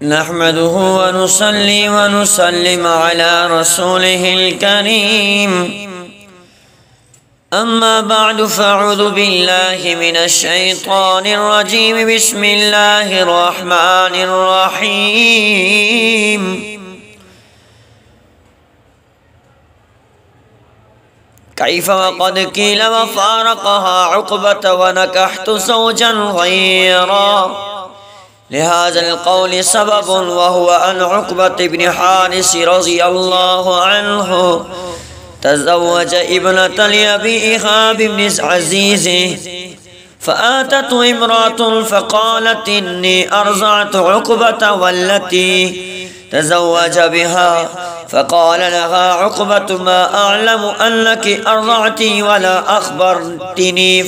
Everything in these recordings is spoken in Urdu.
نحمده ونصلي ونسلم على رسوله الكريم أما بعد فأعوذ بالله من الشيطان الرجيم بسم الله الرحمن الرحيم كيف وقد قيل وفارقها عقبة ونكحت زوجا غيرا لهذا القول سبب وهو أن عقبة بن حارث رضي الله عنه تزوج ابنة لأبي إيهاب بن عزيز فآتته امرأة فقالت إني أرضعت عقبة والتي تزوج بها فقال لها عقبة ما أعلم أنك أرضعتي ولا أخبرتني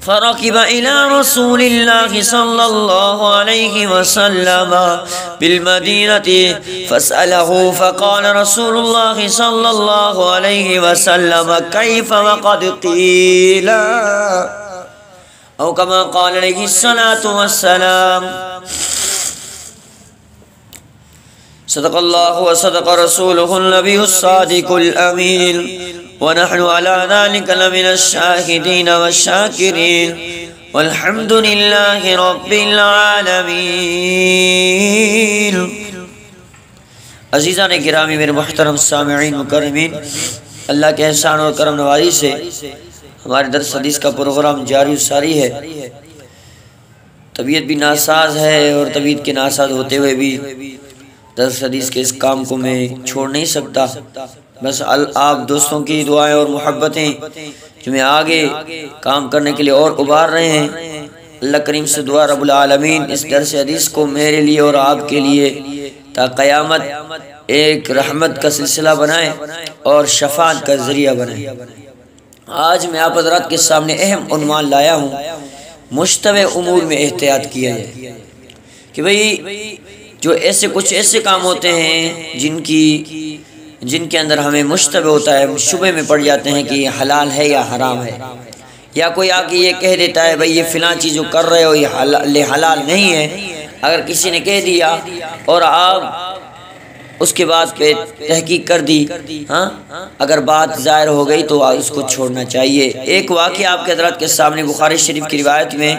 فركب إلى رسول الله صلى الله عليه وسلم بالمدينة فسأله فقال رسول الله صلى الله عليه وسلم كيف وقد قيل أو كما قال عليه الصلاة والسلام صدق الله وصدق رسوله النبي الصادق الأمين ونحن على ذلك لمن الشاهدين والشاكرين والحمد لله رب العالمين. عزیزان گرامی میرے محترم سامعین مکرمین، اللہ کے احسان اور کرم نوازی سے ہمارے درس حدیث کا پروگرام جاری و ساری ہے. طبیعت بھی ناساز ہے اور طبیعت کے ناساز ہوتے ہوئے بھی درس حدیث کے اس کام کو میں چھوڑ نہیں سکتا. بس آپ دوستوں کی دعائیں اور محبتیں جو میں آگے کام کرنے کے لیے اور ابھار رہے ہیں، اللہ کریم سے دعا رب العالمین اس درس حدیث کو میرے لیے اور آپ کے لیے تا قیامت ایک رحمت کا سلسلہ بنائے اور شفاعت کا ذریعہ بنائے. آج میں آپ حضرات کے سامنے اہم عنوان لایا ہوں، مشتبہ امور میں احتیاط کیا جائے. کہ بھئی جو کچھ ایسے کام ہوتے ہیں جن کے اندر ہمیں مشتبہ ہوتا ہے، شبہ میں پڑ جاتے ہیں کہ یہ حلال ہے یا حرام ہے، یا کوئی آ کے یہ کہہ دیتا ہے بھئی یہ فلاں چیز جو کر رہے ہو یہ حلال نہیں ہے. اگر کسی نے کہہ دیا اور آپ اس کے بعد پہ تحقیق کر دی، اگر بات ظاہر ہو گئی تو اس کو چھوڑنا چاہیے. ایک واقعہ آپ کے حضرات کے سامنے بخاری شریف کی روایت میں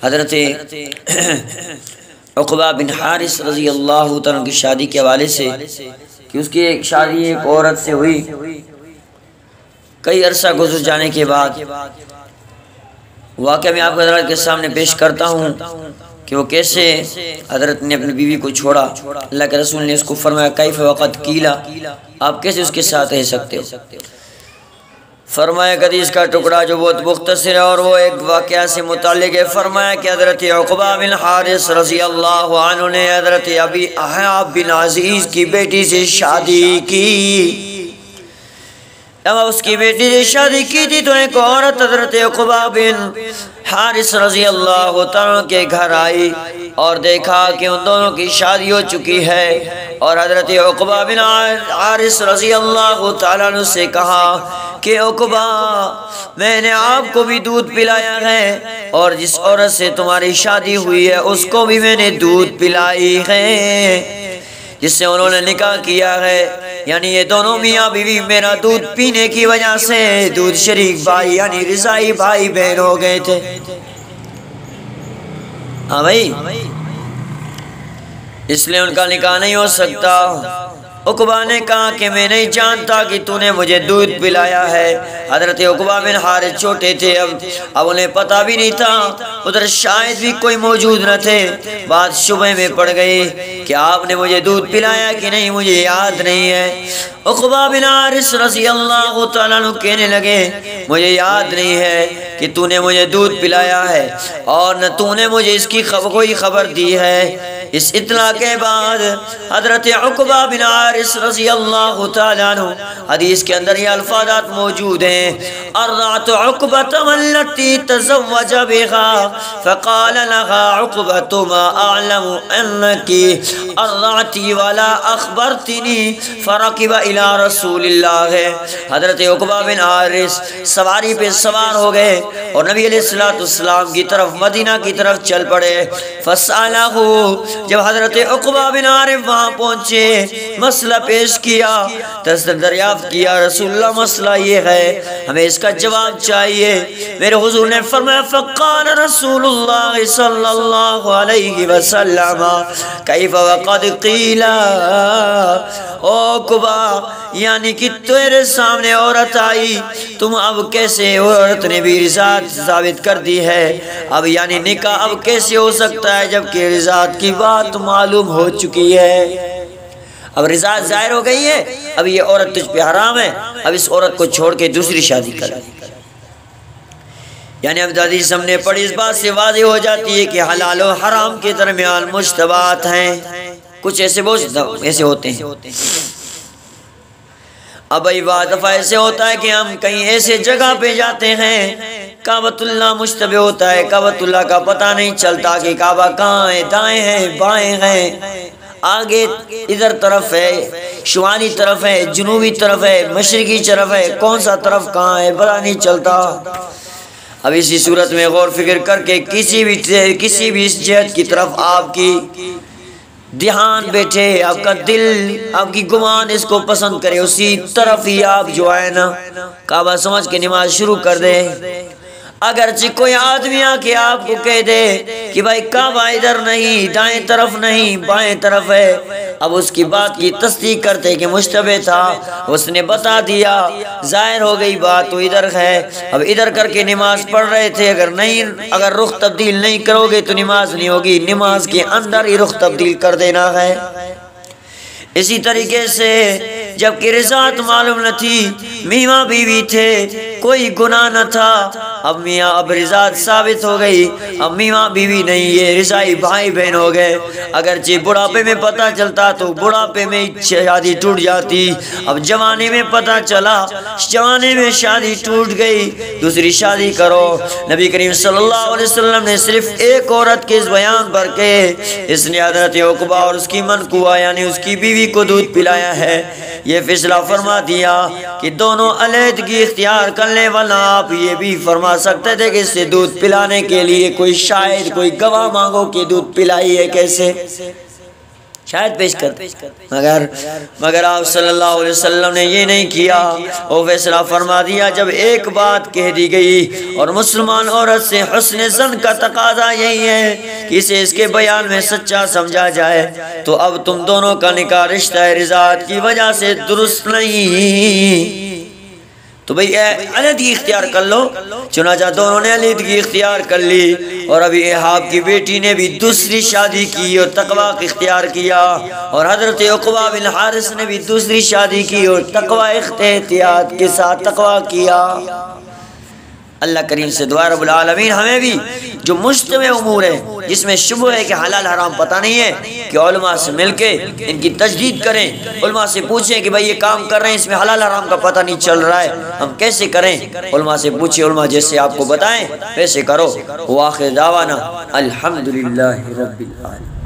حضرت عقبہ بن حارث رضی اللہ عنہ کی شادی کے حوالے سے کہ اس کی ایک شادی ایک عورت سے ہوئی. کئی عرصہ گزر جانے کے بعد واقعہ میں آپ کے حضرات کے سامنے پیش کرتا ہوں کہ وہ کیسے حضرت نے اپنی بیوی کو چھوڑا. اللہ کے رسول نے اس کو فرمایا کیف وقد قیلا، آپ کیسے اس کے ساتھ رہ سکتے ہو. فرمایا حدیث کا ٹکڑا جو بہت مختصر ہے اور وہ ایک واقعہ سے متعلق ہے. فرمایا کہ حضرت عقبہ بن حارث رضی اللہ عنہ نے حضرت ابی ایوب بن عزیز کی بیٹی سے شادی کی. جب اس کی بیٹی سے شادی کی تھی تو ایک عورت حضرت عقبہ بن حارث رضی اللہ عنہ کے گھر آئی اور دیکھا کہ ان دونوں کی شادی ہو چکی ہے. اور حضرت عقبہ بن حارث رضی اللہ تعالیٰ عنہ سے کہا کہ عقبہ میں نے آپ کو بھی دودھ پلایا ہے اور جس عورت سے تمہاری شادی ہوئی ہے اس کو بھی میں نے دودھ پلائی ہے، جس سے انہوں نے نکاح کیا ہے. یعنی یہ دونوں میاں بیوی میرا دودھ پینے کی وجہ سے دودھ شریک بھائی یعنی رضائی بھائی بہن ہو گئے تھے. ہاں بھائی، اس لیے ان کا نکاح نہیں ہو سکتا. عقبہ نے کہا کہ میں نہیں جانتا کہ تو نے مجھے دودھ پلایا ہے. حضرت عقبہ بن حارث چھوٹے تھے، اب انہیں پتہ بھی نہیں تھا، ادھر شاید بھی کوئی موجود نہ تھے. بات شبہ میں پڑ گئی کہ آپ نے مجھے دودھ پلایا کہ نہیں مجھے یاد نہیں ہے. عقبہ بن حارث رضی اللہ تعالیٰ عنہ کہنے لگے مجھے یاد نہیں ہے کہ تو نے مجھے دودھ پلایا ہے اور نہ تو نے مجھے اس کی کوئی خبر دی ہے. اس اطلاع کے بعد حضرت عقبہ بن حارث رضی اللہ تعالیٰ عنہ حدیث کے اندر یہ الفاظات موجود ہیں ارضعت عقبة والتي تزوج بها فقال لها عقبة ما أعلم أنك ارضعتی ولا اخبرتنی فرکب الی رسول اللہ ہے۔ حضرت عقبہ بن حارث سواری پہ سوار ہو گئے اور نبی علیہ السلام کی طرف مدینہ کی طرف چل پڑے۔ فسألہ، جب حضرت عقبہ بن حارث وہاں پہنچے مسئلہ پیش کیا، دریافت کیا رسول اللہ مسئلہ یہ ہے، ہمیں اس کا جواب چاہیے۔ میرے حضور نے فرمایا فقال رسول اللہ صلی اللہ علیہ وسلم کیف وقد قیل، او عقبہ یعنی کہ تیرے سامنے عورت آئی، تم اب کیسے، عورت نے بھی رضاعت ثابت کر دی ہے، اب یعنی نکاح اب کیسے ہو سکتا ہے جبکہ رضاعت کی بات معلوم ہو چکی ہے، اب رضاعت ظاہر ہو گئی ہے، اب یہ عورت تجھ پہ حرام ہے، اب اس عورت کو چھوڑ کے دوسری شادی کر۔ یعنی اب حدیث ہم نے پڑھی، اس بات سے واضح ہو جاتی ہے کہ حلال و حرام کے درمیان مشتبہات ہیں، کچھ ایسے ہوتے ہیں۔ اب ای دفعہ ایسے ہوتا ہے کہ ہم کہیں ایسے جگہ پہ جاتے ہیں، کعبۃ اللہ مشتبہ ہوتا ہے، کعبۃ اللہ کا پتہ نہیں چلتا کہ کعبہ کہاں ہے، دائیں ہیں بائیں ہیں، آگے ادھر طرف ہے، شمالی طرف ہے، جنوبی طرف ہے، مشرقی طرف ہے، کون سا طرف کہاں ہے پتہ نہیں چلتا۔ اب اسی صورت میں غور فکر کر کے کسی بھی اس جہت کی طرف آپ کی دھیان بیٹھے، آپ کا دل، آپ کی گمان اس کو پسند کرے، اسی طرف ہی آپ جو ہے نا کعبہ سمجھ کے نماز شروع کر دے۔ اگرچہ کوئی آدمی آ کے آپ کو کہہ دے کہ بھائی کعبہ ادھر نہیں، دائیں طرف نہیں بائیں طرف ہے، اب اس کی بات کی تصدیق کرتے کہ مشتبہ تھا، اس نے بتا دیا، ظاہر ہو گئی بات تو ادھر ہے، اب ادھر کر کے نماز پڑھ رہے تھے، اگر رخ تبدیل نہیں کرو گے تو نماز نہیں ہوگی، نماز کے اندر ہی رخ تبدیل کر دینا ہے۔ اسی طریقے سے جب کہ رضاعت معلوم نہ تھی، میاں بیوی تھے، کوئی گناہ نہ تھا، اب رضاعت ثابت ہو گئی، اب میاں بیوی نہیں، یہ رضائی بھائی بہن ہو گئے۔ اگرچہ بڑھاپے میں پتہ چلتا تو بڑھاپے میں شادی ٹوٹ جاتی، اب جوانے میں پتہ چلا، جوانے میں شادی ٹوٹ گئی، دوسری شادی کرو۔ نبی کریم صلی اللہ علیہ وسلم نے صرف ایک عورت کے اس بیان پر کے اس نے حضرت عقبہ اور اس کی منقوہ یعنی اس کی بیوی کو دودھ پلایا ہے، یہ فیصلہ فرما دیا کہ دونوں علیحدگی اختیار کرنے والا، آپ یہ بھی فرما سکتے تھے کہ اس سے دودھ پلانے کے لیے کوئی شاہد، کوئی گواہ مانگو کہ دودھ پلائی ہے کیسے، شاید پیش کر، مگر آپ صلی اللہ علیہ وسلم نے یہ نہیں کیا، وہ فیصلہ فرما دیا۔ جب ایک بات کہہ دی گئی اور مسلمان عورت سے حسن ظن کا تقاضا یہی ہے کہ اسے اس کے بیان میں سچا سمجھا جائے، تو اب تم دونوں کا نکاح رشتہ رضاعت کی وجہ سے درست نہیں، تو بھئی علیحدگی اختیار کر لو۔ چنانچہ دونوں نے علیحدگی اختیار کر لی، اور ابھی احاب کی بیٹی نے بھی دوسری شادی کی اور تقوی اختیار کیا، اور حضرت عقبہ بن حارث نے بھی دوسری شادی کی اور تقوی احتیاط کے ساتھ تقوی کیا۔ اللہ کریم سے دعا رب العالمین ہمیں بھی جو مشتبہ امور ہے جس میں شبہ ہے کہ حلال حرام پتہ نہیں ہے، کہ علماء سے مل کے ان کی تجدید کریں، علماء سے پوچھیں کہ بھئی یہ کام کر رہے ہیں اس میں حلال حرام کا پتہ نہیں چل رہا ہے، ہم کیسے کریں؟ علماء سے پوچھیں، علماء جیسے آپ کو بتائیں ویسے کرو۔ وآخر دعوانا الحمدللہ رب العالمین۔